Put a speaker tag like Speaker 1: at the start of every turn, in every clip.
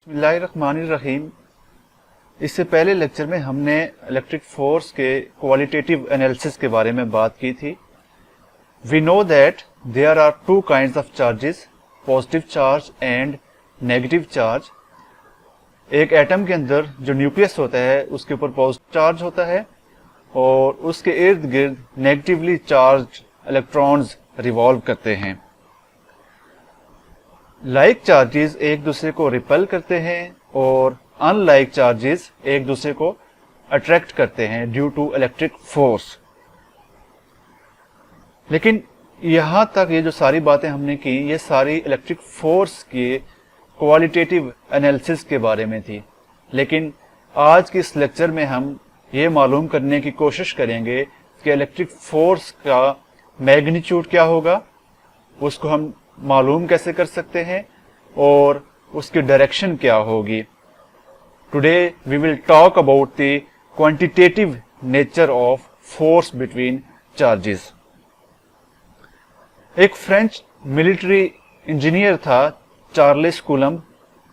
Speaker 1: बिस्मिल्लाहिर्रहमानिर्रहीम। इससे पहले लेक्चर में हमने इलेक्ट्रिक फोर्स के क्वालिटेटिव एनालिसिस के बारे में बात की थी। We know that there are two kinds of charges, positive charge and negative charge. एक एटम के अंदर जो न्यूक्लियस होता है उसके ऊपर पॉजिटिव चार्ज होता है और उसके इर्द गिर्द नेगेटिवली चार्ज इलेक्ट्रॉन्स रिवॉल्व करते हैं। लाइक चार्जेस एक दूसरे को रिपेल करते हैं और अनलाइक चार्जेस एक दूसरे को अट्रैक्ट करते हैं ड्यू टू इलेक्ट्रिक फोर्स। लेकिन यहां तक ये जो सारी बातें हमने की ये सारी इलेक्ट्रिक फोर्स के क्वालिटेटिव एनालिसिस के बारे में थी। लेकिन आज के इस लेक्चर में हम ये मालूम करने की कोशिश करेंगे कि इलेक्ट्रिक फोर्स का मैग्नीट्यूड क्या होगा, उसको हम मालूम कैसे कर सकते हैं और उसकी डायरेक्शन क्या होगी। Today we will talk about the quantitative nature of force between charges. एक फ्रेंच मिलिट्री इंजीनियर था चार्ल्स कूलम्ब,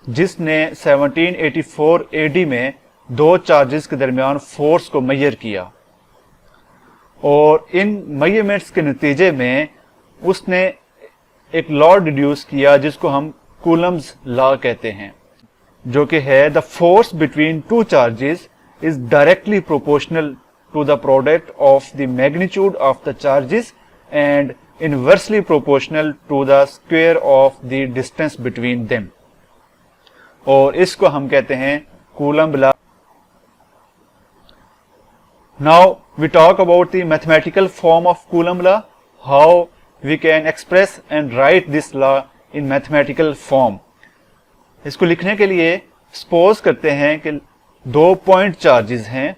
Speaker 1: जिसने 1784 एडी में दो चार्जेस के दरमियान फोर्स को मेजर किया और इन मेजरमेंट्स के नतीजे में उसने एक लॉ डिड्यूस किया जिसको हम कूलम्ब्स लॉ कहते हैं, जो कि है the force between two charges is directly proportional to the product of the magnitude of the charges and inversely proportional to the square of the distance between them. और इसको हम कहते हैं Coulomb law. Now we talk about the mathematical form of Coulomb law, how we can express and write this law in mathematical form। इसको लिखने के लिए suppose करते हैं कि दो पॉइंट चार्जेस हैं।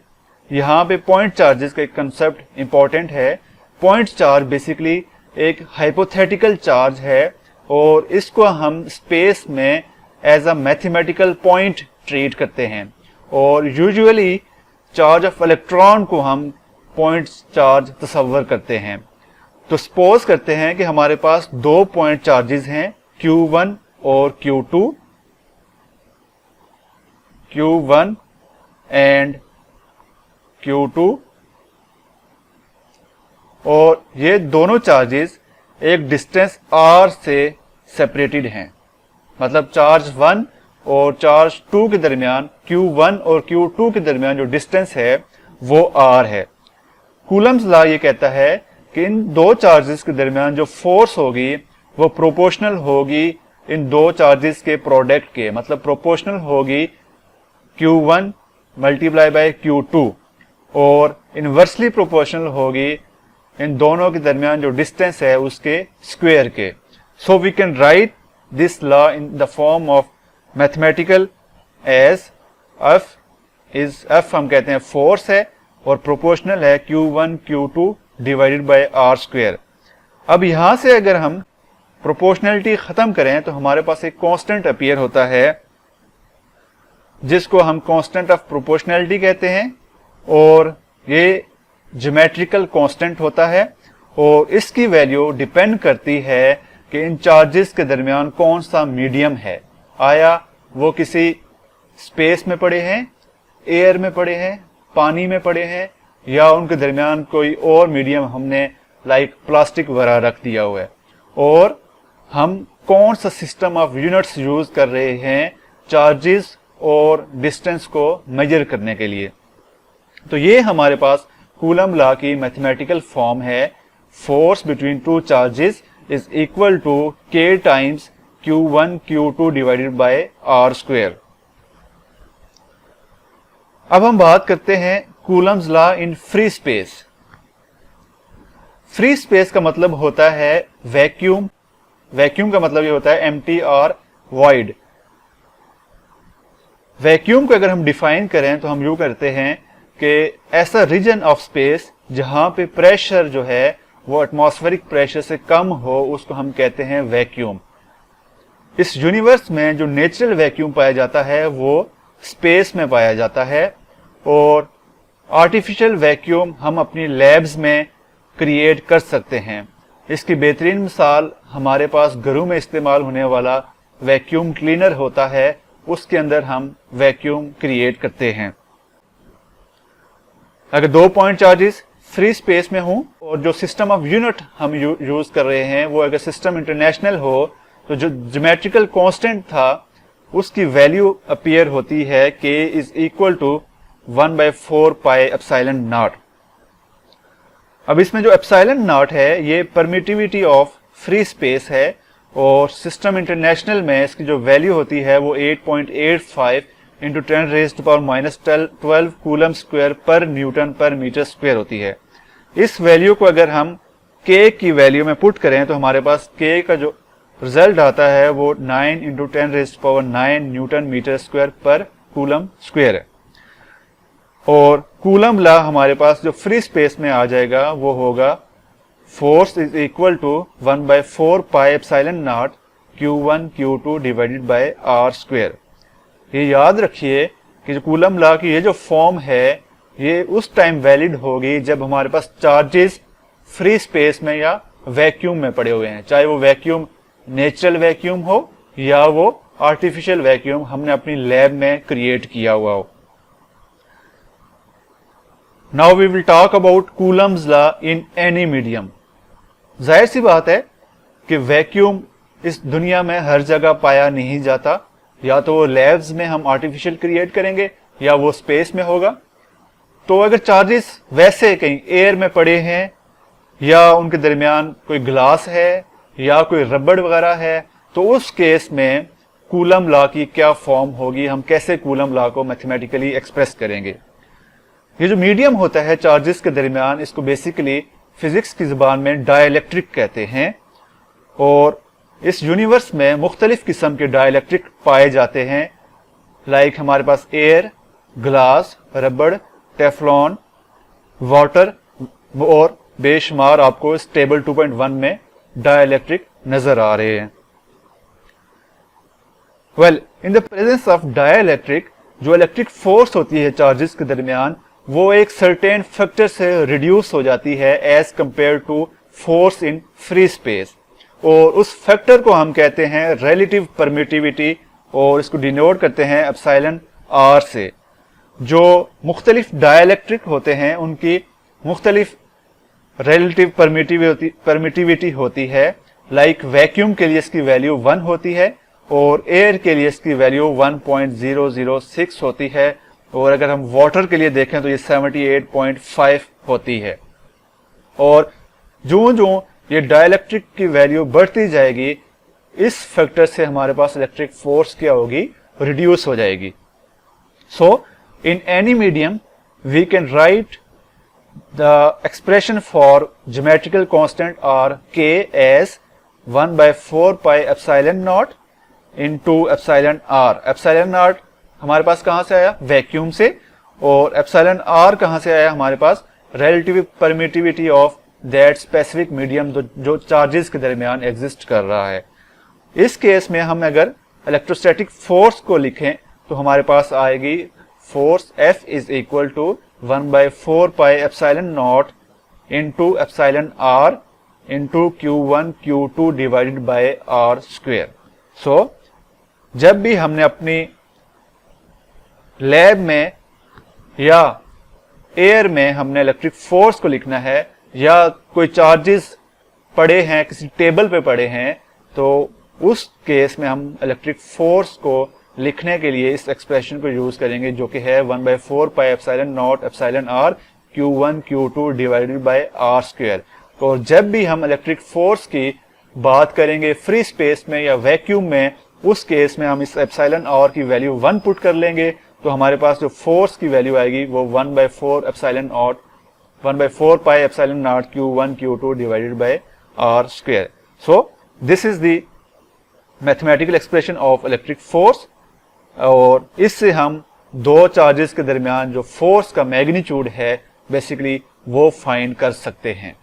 Speaker 1: यहाँ पे पॉइंट चार्जेस का एक कंसेप्ट इंपॉर्टेंट है। पॉइंट चार्ज बेसिकली एक हाइपोथेटिकल चार्ज है और इसको हम स्पेस में as a mathematical point treat करते हैं और यूजुअली चार्ज ऑफ इलेक्ट्रॉन को हम पॉइंट चार्ज तस्वर करते हैं। तो सपोज करते हैं कि हमारे पास दो पॉइंट चार्जेस हैं Q1 और Q2, Q1 एंड Q2, और ये दोनों चार्जेस एक डिस्टेंस R से सेपरेटेड हैं। मतलब चार्ज 1 और चार्ज 2 के दरमियान, Q1 और Q2 के दरमियान जो डिस्टेंस है वो R है। कूलम्ब्स लॉ ये कहता है कि इन दो चार्जेस के दरमियान जो फोर्स होगी वो प्रोपोर्शनल होगी इन दो चार्जेस के प्रोडक्ट के, मतलब प्रोपोर्शनल होगी Q1 मल्टीप्लाई बाय Q2 और इनवर्सली प्रोपोर्शनल होगी इन दोनों के दरमियान जो डिस्टेंस है उसके स्क्वायर के। So we can write this law in the form of mathematical as F हम कहते हैं फोर्स है और प्रोपोर्शनल है Q1 Q2 divided by R square. अब यहां से अगर हम प्रोपोर्शनलिटी खत्म करें तो हमारे पास एक कांस्टेंट अपीयर होता है जिसको हम कांस्टेंट ऑफ प्रोपोर्शनलिटी कहते हैं और ये ज्योमेट्रिकल कांस्टेंट होता है और इसकी वैल्यू डिपेंड करती है कि इन चार्जेस के दरमियान कौन सा मीडियम है। आया वो किसी स्पेस में पड़े हैं, एयर में पड़े हैं, पानी में पड़े हैं या उनके दरमियान कोई और मीडियम हमने लाइक प्लास्टिक वगैरह रख दिया हुआ है, और हम कौन सा सिस्टम ऑफ यूनिट्स यूज कर रहे हैं चार्जेस और डिस्टेंस को मेजर करने के लिए। तो ये हमारे पास कूलम्ब लॉ की मैथमेटिकल फॉर्म है। Force between two charges is equal to K times Q1 Q2 divided by R square. अब हम बात करते हैं Coulomb's law in free space. Free space का मतलब होता है वैक्यूम। वैक्यूम का मतलब ये होता है एम्प्टी और वॉइड। वैक्यूम को अगर हम डिफाइन करें तो हम यूं करते हैं कि ऐसा रीजन ऑफ स्पेस जहां पे प्रेशर जो है वो एटमॉस्फेरिक प्रेशर से कम हो उसको हम कहते हैं वैक्यूम। इस यूनिवर्स में जो नेचुरल वैक्यूम पाया जाता है वो स्पेस में पाया जाता है और आर्टिफिशियल वैक्यूम हम अपनी लैब्स में क्रिएट कर सकते हैं। इसकी बेहतरीन मिसाल हमारे पास घरों में इस्तेमाल होने वाला वैक्यूम क्लीनर होता है उसके अंदर हम वैक्यूम क्रिएट करते हैं। अगर 2 पॉइंट चार्जेस फ्री स्पेस में हो और जो सिस्टम ऑफ यूनिट हम यूज कर रहे हैं वो अगर सिस्टम इंटरनेशनल हो तो जो ज्योमेट्रिकल कांस्टेंट था उसकी वैल्यू अपीयर होती है k is equal to 1/4 pi epsilon naught. अब इसमें जो एप्सिलॉन नॉट है ये परमिटिविटी ऑफ फ्री स्पेस है और सिस्टम इंटरनेशनल में इसकी जो वैल्यू होती है वो 8.85 इंटू 10⁻⁻12 कूलम स्क्वायर पर न्यूटन पर मीटर स्क्वायर होती है। इस वैल्यू को अगर हम k की वैल्यू में पुट करें तो हमारे पास k का जो रिजल्ट आता है वो 9 इंटू 10⁻9 न्यूटन मीटर स्क्वायर पर कूलम स्क्वायर है। और कूलम लॉ हमारे पास जो फ्री स्पेस में आ जाएगा वो होगा force is equal to 1/4 pi epsilon naught Q1 Q2 divided by R square. ये याद रखिए कि जो कूलम लॉ की ये जो फॉर्म है ये उस टाइम वैलिड होगी जब हमारे पास चार्जेस फ्री स्पेस में या वैक्यूम में पड़े हुए हैं, चाहे वो वैक्यूम नेचुरल वैक्यूम हो या वो आर्टिफिशियल वैक्यूम हमने अपनी लैब में क्रिएट किया हुआ हो। Now we will talk about Coulomb's law in any medium. जाहिर सी बात है कि वैक्यूम इस दुनिया में हर जगह पाया नहीं जाता, या तो वो लैब्स में हम आर्टिफिशियल क्रिएट करेंगे या वो स्पेस में होगा। तो अगर चार्जेस वैसे कहीं एयर में पड़े हैं या उनके दरमियान कोई ग्लास है या कोई रबड़ वगैरह है तो उस केस में कूलम लॉ की क्या फॉर्म होगी, हम कैसे कूलम लॉ को मैथमेटिकली एक्सप्रेस करेंगे। ये जो मीडियम होता है चार्जेस के दरमियान इसको बेसिकली फिजिक्स की जुबान में डाइलेक्ट्रिक कहते हैं और इस यूनिवर्स में मुख्तलिफ किस्म के डाइलेक्ट्रिक पाए जाते हैं, लाइक हमारे पास एयर, ग्लास, रबड़, टेफ्लॉन, वाटर और बेशुमार आपको इस टेबल 2.1 में डाइलेक्ट्रिक नजर आ रहे हैं। Well, in the presence of dielectric जो इलेक्ट्रिक फोर्स होती है चार्जेस के दरमियान वो एक सर्टेन फैक्टर से रिड्यूस हो जाती है as compare to force in free space, और उस फैक्टर को हम कहते हैं रिलेटिव परमिटिविटी और इसको डिनोट करते हैं एप्सिलॉन आर से। जो मुख्तलिफ डाइलेक्ट्रिक होते हैं उनकी मुख्तलिफ रिलेटिव परमिटिविटी होती है, लाइक वैक्यूम के लिए इसकी वैल्यू 1 होती है और एयर के लिए इसकी वैल्यू 1.006 होती है, और अगर हम वाटर के लिए देखें तो ये 78.5 होती है। और जो जो ये डाइलेक्ट्रिक की वैल्यू बढ़ती जाएगी इस फैक्टर से हमारे पास इलेक्ट्रिक फोर्स क्या होगी, रिड्यूस हो जाएगी। So in any medium we can write the expression for geometrical constant are k as 1/4 pi epsilon naught into epsilon r। epsilon naught हमारे पास कहां से आया, वैक्यूम से, और epsilon r कहां से आया, हमारे पास relative permittivity of that specific medium जो चार्जेस के दरमियान एग्जिस्ट कर रहा है। इस केस में हम अगर इलेक्ट्रोस्टैटिक फोर्स को लिखें तो हमारे पास आएगी force F is equal to 1/4 pi epsilon not into epsilon r into Q1 Q2 divided by R square. So जब भी हमने अपनी लैब में या एयर में हमने इलेक्ट्रिक फोर्स को लिखना है या कोई चार्जेस पड़े हैं किसी टेबल पे पड़े हैं तो उस केस में हम इलेक्ट्रिक फोर्स को लिखने के लिए इस एक्सप्रेशन को यूज करेंगे जो कि है 1/4 pi epsilon not epsilon r Q1 Q2 divided by R square. और जब भी हम इलेक्ट्रिक फोर्स की बात करेंगे फ्री स्पेस में या वैक्यूम में, उस केस में हम इस एप्सिलॉन r की वैल्यू 1 पुट कर लेंगे तो हमारे पास जो फोर्स की वैल्यू आएगी वो 1/4 pi epsilon naught Q1 Q2 divided by R square. So this is the mathematical expression of electric force, और इससे हम दो चार्जेस के दरमियान जो फोर्स का मैग्नीट्यूड है बेसिकली वो फाइंड कर सकते हैं।